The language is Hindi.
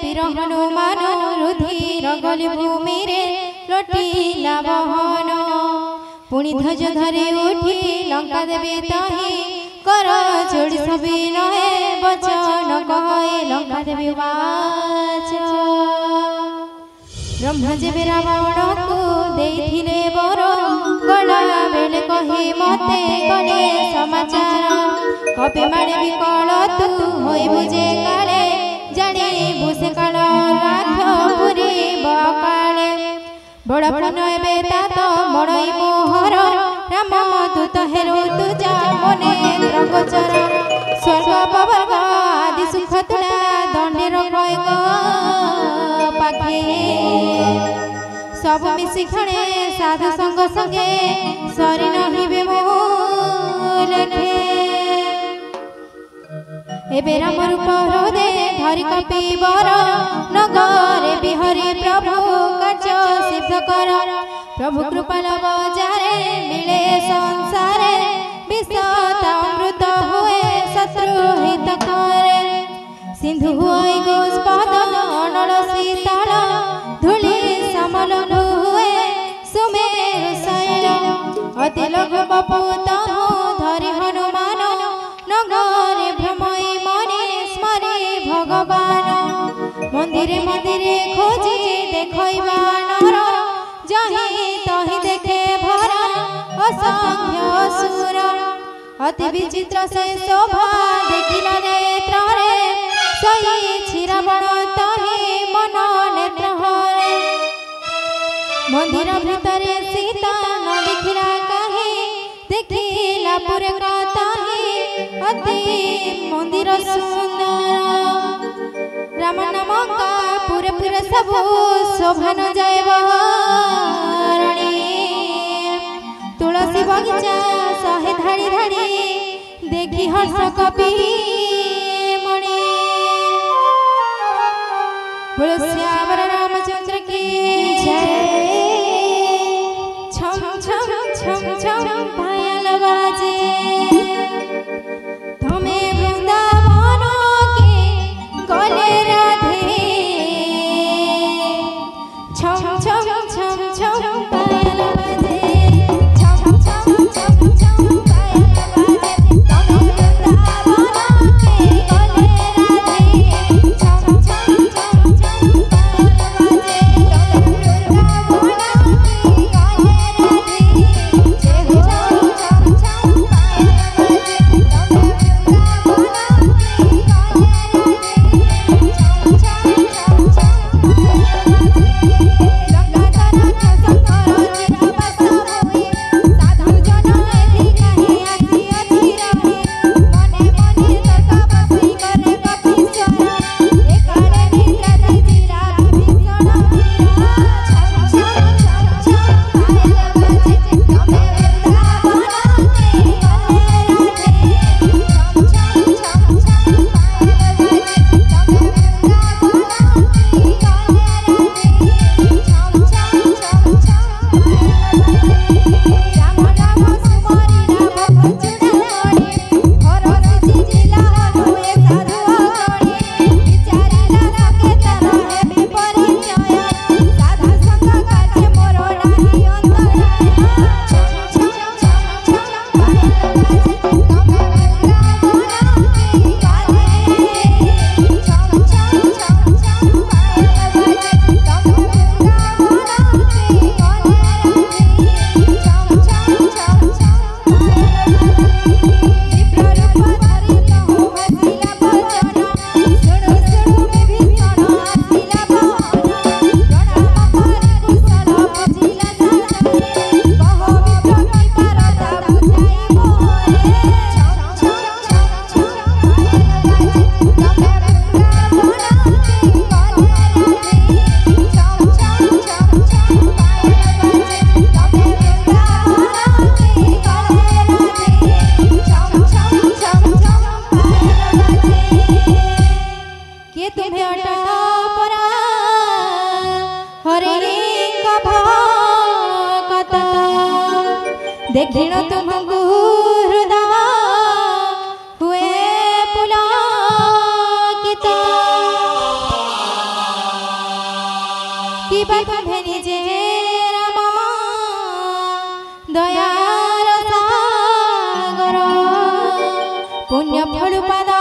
वीर हनुमान रुधिर गली भूमि रे लटिला बहन पुणी ध्वज धरी उठी लंका देवी तही कर जोड़ी सभी नहे वचन कहे लंका देवी वाच ब्रह्मा जेबे रावण को देइथिले बर गला बेले कही मते कले समाचार कपि माने विकल तू होई बुझे काले जाने बुझे काल राख पुरी बकाले बड़ पुन एबे तात मड़ई मोहर राम दूत हेरो तुजा मने गोचर स्वर्ग पवर्ग आदि सुख तुला दंडेर कयक पाखे सब मिसी खणे साधु संग संगे सरी नहिबे मो लेखे एबे राम रूप हृदे धरि कपिवर नगरे बिहरी प्रभु कार्य सिद्ध कर प्रभु कृपाल बजारे मिले संसारे विषता अमृत हुए शत्रु हित करे सिंधु हुई गोस्पद नल शीतल धूलि समल हुए सुमेरु शैल अति लघु बपुत धरि हनुमान नगरे भ्रमई मने स्मरे भगवान मंदिरे मंदिरे खोजी देखैबा नर जही तही देखे भरा असंख्य असुर अति विचित्र से शोभा देखिला नेत्र रे सही छिरावण तही मन नेत्र हरे मंदिर भितरे सीता न देखिला कहीं देखिला पुरे कताही अति मंदिर सुंदर राम नाम का पुरे पुरे सबु शोभन जय बरणी तुलसी बगीचा सहे धाड़ी धाड़ी देखी हर्ष कपि मणि बोलो श्याम रामचंद्र की जय छम छम छम छम पायल बाजे तुम्हें वृंदावन के गले राधे छम छम छम छम पायल बाजे छम छम छम छम पायल बाजे तुम्हें वृंदावन के गले राधे छम छम छम छम पायल बाजे तुम्हें वृंदावन के गले राधे छम छम छम देखिण तुमको हृदय हुए पुलकित ଆସିବା ତୁମ୍ଭେ ନିଜେ ରାମ ଦୟାର ସାଗର ପୁଣ୍ୟ ଫଳୁ ପାଦ